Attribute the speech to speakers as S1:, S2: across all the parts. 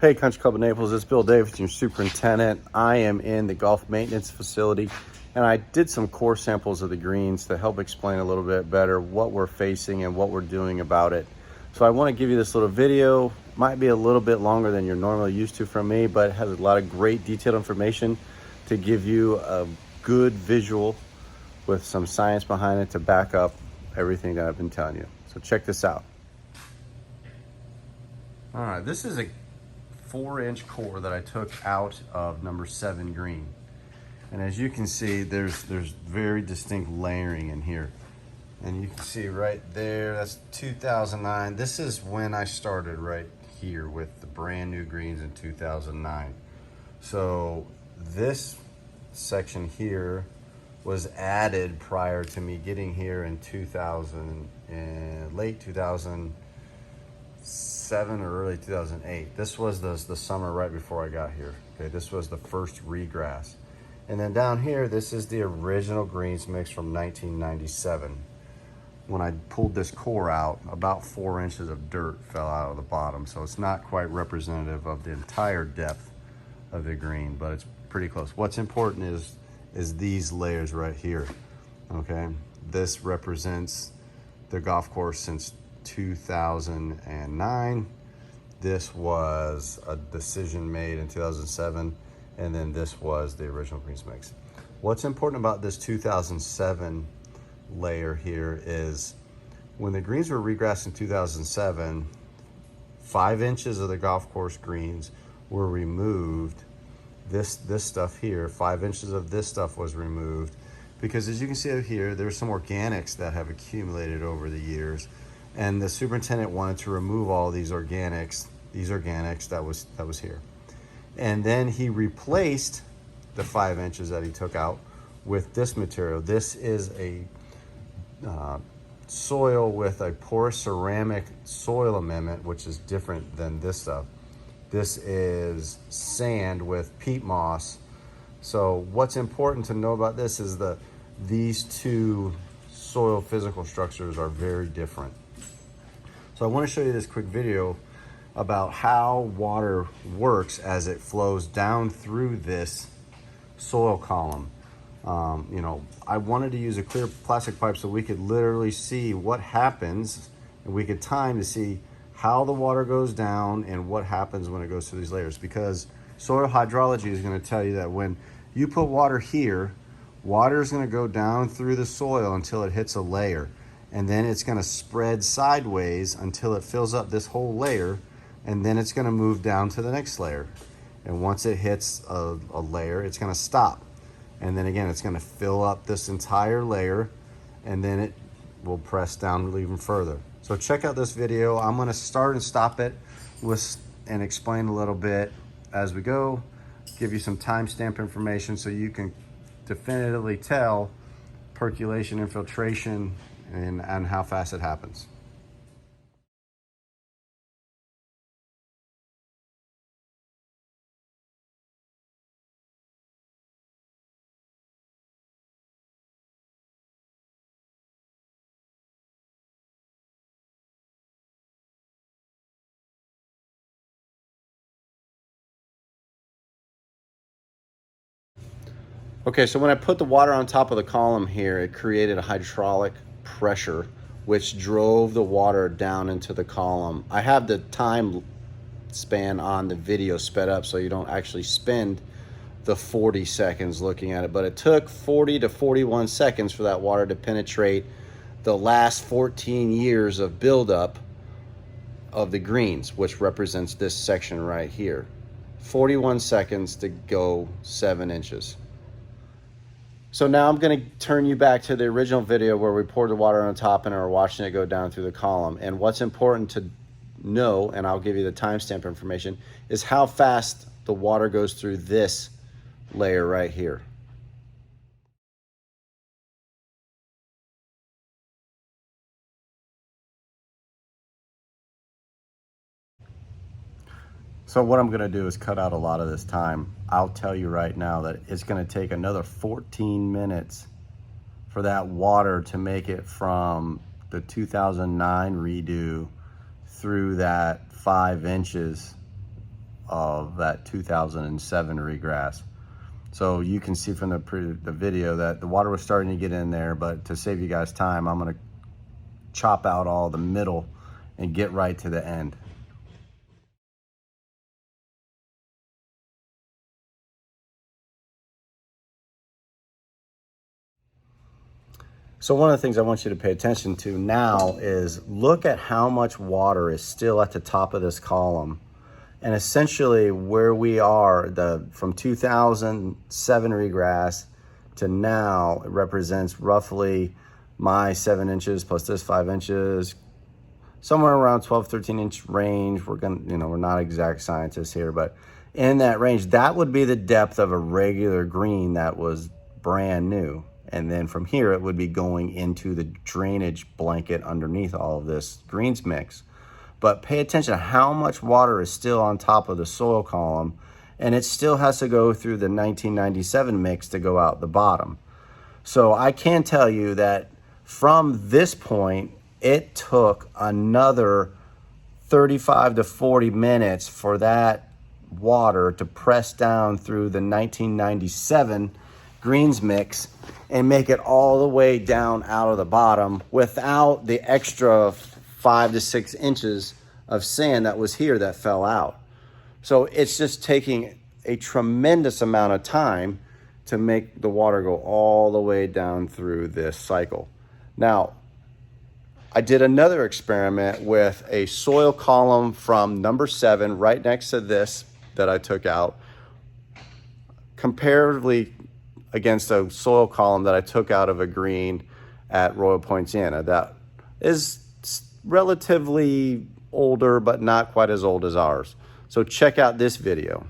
S1: Hey, Country Club of Naples, it's Bill Davis, your superintendent. I am in the golf maintenance facility, and I did some core samples of the greens to help explain a little bit better what we're facing and what we're doing about it. So I want to give you this little video. Might be a little bit longer than you're normally used to from me, but it has a lot of great detailed information to give you a good visual with some science behind it to back up everything that I've been telling you. So check this out. All right, this is a 4-inch core that I took out of number 7 green. And as you can see, there's very distinct layering in here. And you can see right there, that's 2009. This is when I started right here with the brand new greens in 2009. So this section here was added prior to me getting here in 2000 and late 2007 or early 2008. This was the summer right before I got here. Okay, this was the first regrass. And then down here, this is the original greens mix from 1997. When I pulled this core out, about 4 inches of dirt fell out of the bottom. So it's not quite representative of the entire depth of the green, but it's pretty close. What's important is these layers right here, okay? This represents the golf course since 2009. This was a decision made in 2007, and then this was the original greens mix. What's important about this 2007 layer here is when the greens were regrassed in 2007, 5 inches of the golf course greens were removed. This stuff here, 5 inches of this stuff was removed because, as you can see out here, there's some organics that have accumulated over the years, and the superintendent wanted to remove all these organics that was here. And then he replaced the 5 inches that he took out with this material. This is a soil with a porous ceramic soil amendment, which is different than this stuff. This is sand with peat moss. So what's important to know about this is that these two soil physical structures are very different. So I want to show you this quick video about how water works as it flows down through this soil column. I wanted to use a clear plastic pipe so we could literally see what happens, and we could time to see how the water goes down and what happens when it goes through these layers, because soil hydrology is going to tell you that when you put water here, water is going to go down through the soil until it hits a layer, and then it's going to spread sideways until it fills up this whole layer, and then it's going to move down to the next layer. And once it hits a layer, it's going to stop, and then again it's going to fill up this entire layer, and then it will press down even further. So check out this video. I'm going to start and stop it and explain a little bit as we go, give you some timestamp information so you can definitively tell percolation, infiltration, and how fast it happens. Okay, so when I put the water on top of the column here, it created a hydraulic pressure which drove the water down into the column. I have the time span on the video sped up so you don't actually spend the 40 seconds looking at it, but it took 40 to 41 seconds for that water to penetrate the last 14 years of buildup of the greens, which represents this section right here. 41 seconds to go 7 inches. So now I'm going to turn you back to the original video where we poured the water on top and are watching it go down through the column. And what's important to know, and I'll give you the timestamp information, is how fast the water goes through this layer right here. So what I'm gonna do is cut out a lot of this time. I'll tell you right now that it's gonna take another 14 minutes for that water to make it from the 2009 redo through that 5 inches of that 2007 regrass. So you can see from the video that the water was starting to get in there, but to save you guys time, I'm gonna chop out all the middle and get right to the end. So one of the things I want you to pay attention to now is look at how much water is still at the top of this column. And essentially where we are, from 2007 regrass to now, it represents roughly my 7 inches plus this 5 inches, somewhere around 12, 13 inch range. We're not exact scientists here, but in that range, that would be the depth of a regular green that was brand new. And then from here, it would be going into the drainage blanket underneath all of this greens mix. But pay attention to how much water is still on top of the soil column, and it still has to go through the 1997 mix to go out the bottom. So I can tell you that from this point, it took another 35 to 40 minutes for that water to press down through the 1997 greens mix and make it all the way down out of the bottom without the extra 5 to 6 inches of sand that was here that fell out. So it's just taking a tremendous amount of time to make the water go all the way down through this cycle. Now, I did another experiment with a soil column from number 7 right next to this that I took out, comparatively against a soil column that I took out of a green at Royal Poinciana that is relatively older, but not quite as old as ours. So check out this video.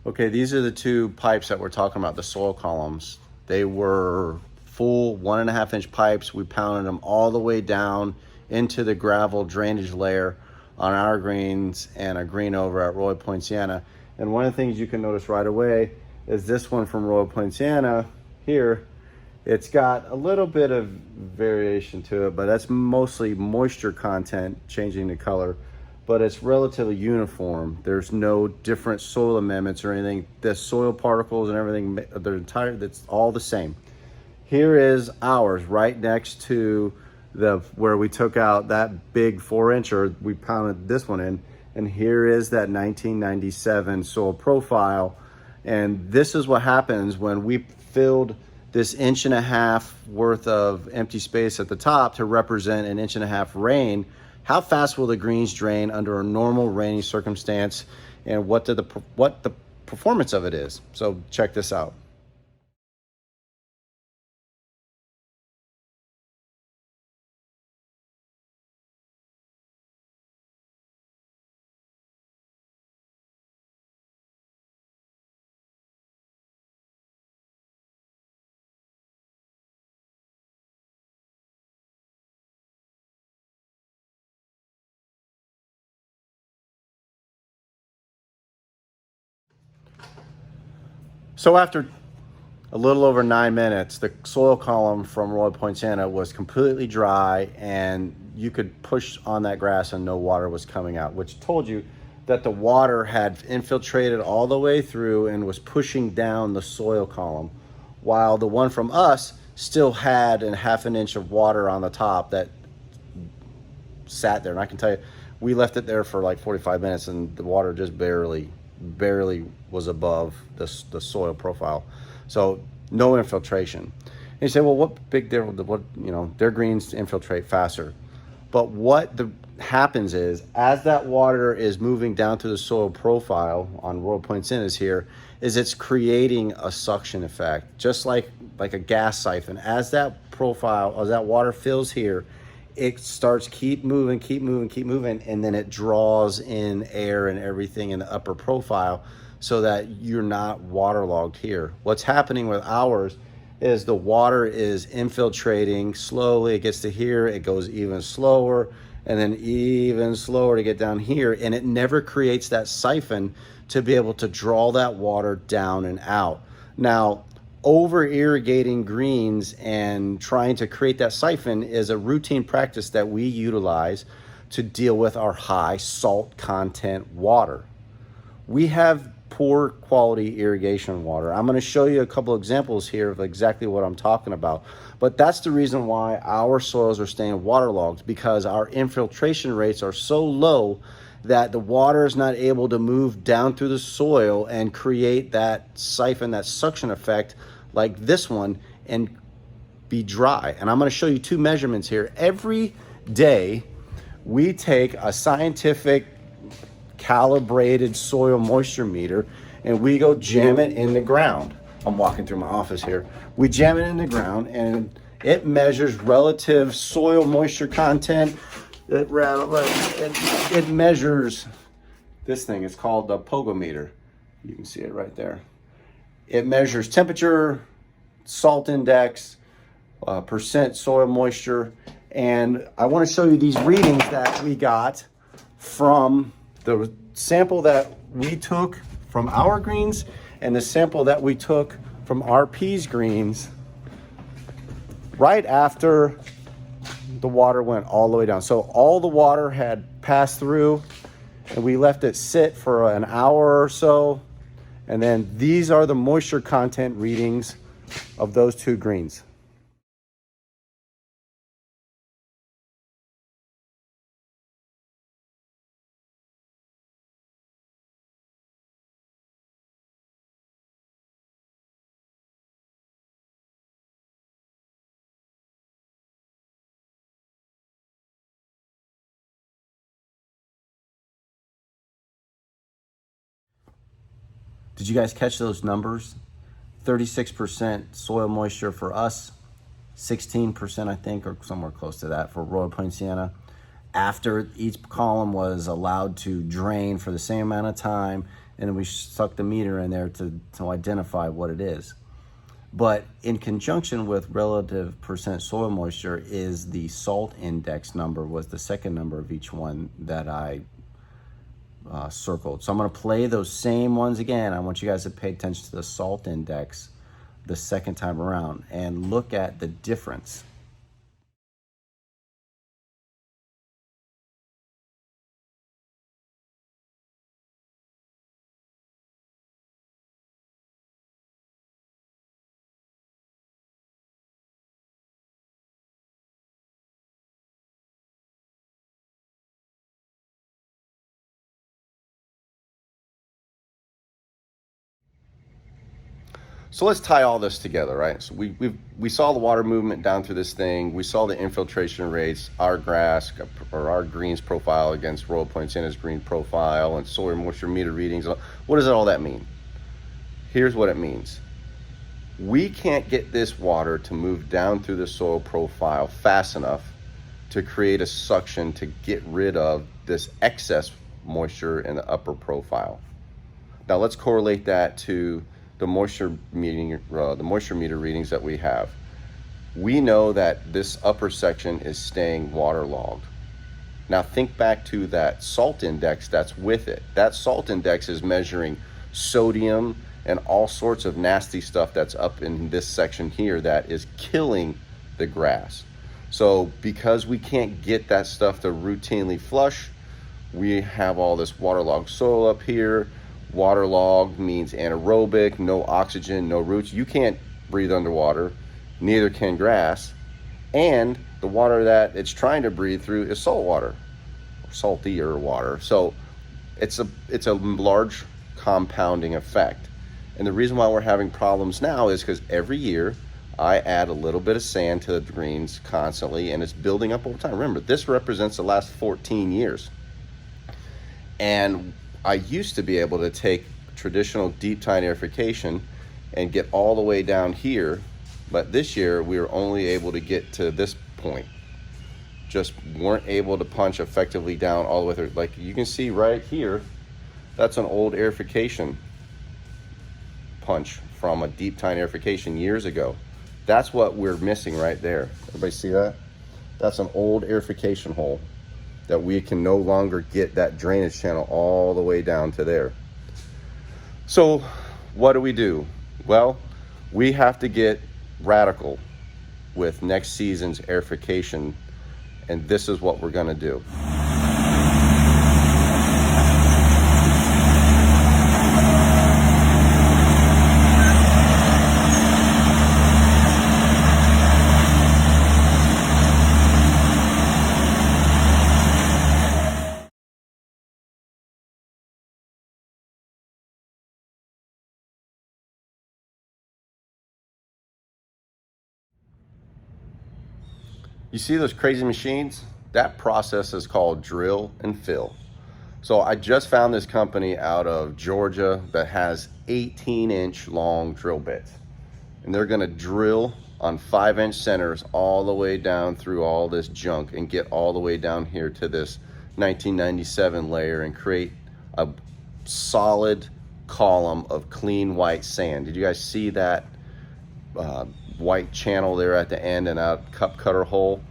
S1: Okay, these are the two pipes that we're talking about, the soil columns. They were full 1.5 inch pipes. We pounded them all the way down into the gravel drainage layer on our greens and a green over at Royal Poinciana. And one of the things you can notice right away is this one from Royal Poinciana here. It's got a little bit of variation to it, but that's mostly moisture content changing the color, but it's relatively uniform. There's no different soil amendments or anything. The soil particles and everything, that's all the same. Here is ours right next to where we took out that big 4-incher, we pounded this one in, and here is that 1997 soil profile. And this is what happens when we filled this 1.5 inch worth of empty space at the top to represent an 1.5 inch rain. How fast will the greens drain under a normal rainy circumstance, and what the performance of it is? So check this out. So after a little over 9 minutes, the soil column from Royal Poinciana was completely dry, and you could push on that grass and no water was coming out, which told you that the water had infiltrated all the way through and was pushing down the soil column, while the one from us still had 1/2 inch of water on the top that sat there. And I can tell you, we left it there for like 45 minutes and the water just barely was above the soil profile. So no infiltration. And you say, well, what big deal? Their greens infiltrate faster. But what happens is, as that water is moving down to the soil profile on Royal Poinciana here, is it's creating a suction effect, just like a gas siphon. As that water fills here, it starts keep moving, and then it draws in air and everything in the upper profile so that you're not waterlogged here. What's happening with ours is the water is infiltrating slowly. It gets to here, it goes even slower, and then even slower to get down here, and it never creates that siphon to be able to draw that water down and out. Now, over irrigating greens and trying to create that siphon is a routine practice that we utilize to deal with our high salt content water. we have poor quality irrigation water. I'm going to show you a couple examples here of exactly what I'm talking about. But that's the reason why our soils are staying waterlogged, because our infiltration rates are so low that the water is not able to move down through the soil and create that siphon, that suction effect like this one, and be dry. And I'm going to show you two measurements here. Every day we take a scientific calibrated soil moisture meter and we go jam it in the ground. I'm walking through my office here. We jam it in the ground and it measures relative soil moisture content. It measures this thing. It's called the pogometer. You can see it right there. It measures temperature, salt index, percent soil moisture. And I want to show you these readings that we got from the sample that we took from our greens and the sample that we took from RP's greens right after the water went all the way down. So all the water had passed through and we left it sit for an hour or so. And then these are the moisture content readings of those two greens. Did you guys catch those numbers? 36% soil moisture for us, 16% I think, or somewhere close to that for Royal Poinciana. After each column was allowed to drain for the same amount of time, and then we stuck the meter in there to identify what it is. But in conjunction with relative percent soil moisture is the salt index number, was the second number of each one that I circled. So I'm going to play those same ones again. I want you guys to pay attention to the salt index the second time around and look at the difference. So let's tie all this together, right? So we saw the water movement down through this thing. We saw the infiltration rates, our grass or our greens profile against Royal Poinciana's green profile, and soil moisture meter readings. What does all that mean? Here's what it means. We can't get this water to move down through the soil profile fast enough to create a suction to get rid of this excess moisture in the upper profile. Now let's correlate that to the moisture meter readings that we have. We know that this upper section is staying waterlogged. Now think back to that salt index that's with it. That salt index is measuring sodium and all sorts of nasty stuff that's up in this section here that is killing the grass. So because we can't get that stuff to routinely flush, we have all this waterlogged soil up here. Waterlogged means anaerobic, no oxygen, no roots. You can't breathe underwater, neither can grass. And the water that it's trying to breathe through is salt water, or saltier water. So it's a large compounding effect. And the reason why we're having problems now is because every year I add a little bit of sand to the greens constantly, and it's building up over time. Remember, this represents the last 14 years. And I used to be able to take traditional deep tine aerification and get all the way down here, but this year we were only able to get to this point. Just weren't able to punch effectively down all the way through. Like you can see right here, that's an old aerification punch from a deep tine aerification years ago. That's what we're missing right there. Everybody see that? That's an old aerification hole that we can no longer get that drainage channel all the way down to there. So what do? Well, we have to get radical with next season's aerification, and this is what we're gonna do. You see those crazy machines? That process is called drill and fill. So I just found this company out of Georgia that has 18-inch long drill bits. And they're gonna drill on 5-inch centers all the way down through all this junk and get all the way down here to this 1997 layer and create a solid column of clean white sand. Did you guys see that white channel there at the end and out cup cutter hole?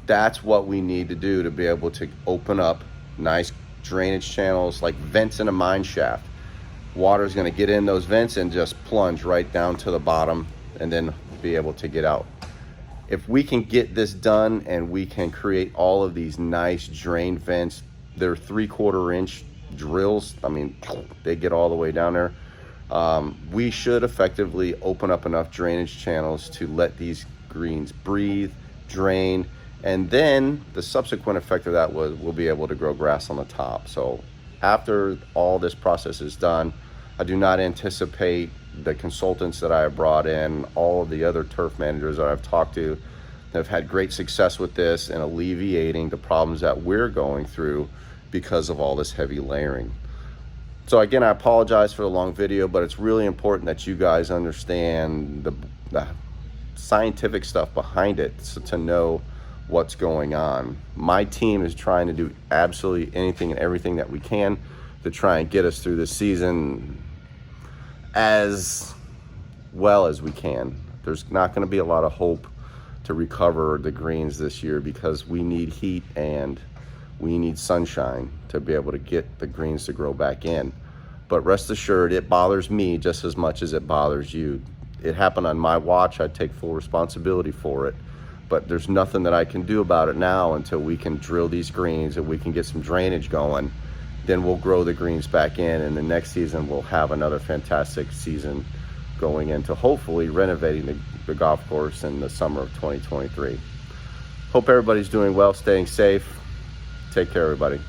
S1: That's what we need to do to be able to open up nice drainage channels, like vents in a mine shaft. Water is going to get in those vents and just plunge right down to the bottom and then be able to get out. If we can get this done and we can create all of these nice drain vents, they're 3/4 inch drills. I mean, they get all the way down there. We should effectively open up enough drainage channels to let these greens breathe, drain, and then the subsequent effect of that was we'll be able to grow grass on the top. So after all this process is done, I do not anticipate the consultants that I have brought in, all of the other turf managers that I've talked to have had great success with this and alleviating the problems that we're going through because of all this heavy layering. So again, I apologize for the long video, but it's really important that you guys understand the scientific stuff behind it, so to know what's going on. My team is trying to do absolutely anything and everything that we can to try and get us through this season as well as we can. There's not going to be a lot of hope to recover the greens this year because we need heat and we need sunshine to be able to get the greens to grow back in. But rest assured, it bothers me just as much as it bothers you. It happened on my watch. I take full responsibility for it. But there's nothing that I can do about it now until we can drill these greens and we can get some drainage going. Then we'll grow the greens back in, and the next season we'll have another fantastic season going into hopefully renovating the golf course in the summer of 2023. Hope everybody's doing well, staying safe. Take care, everybody.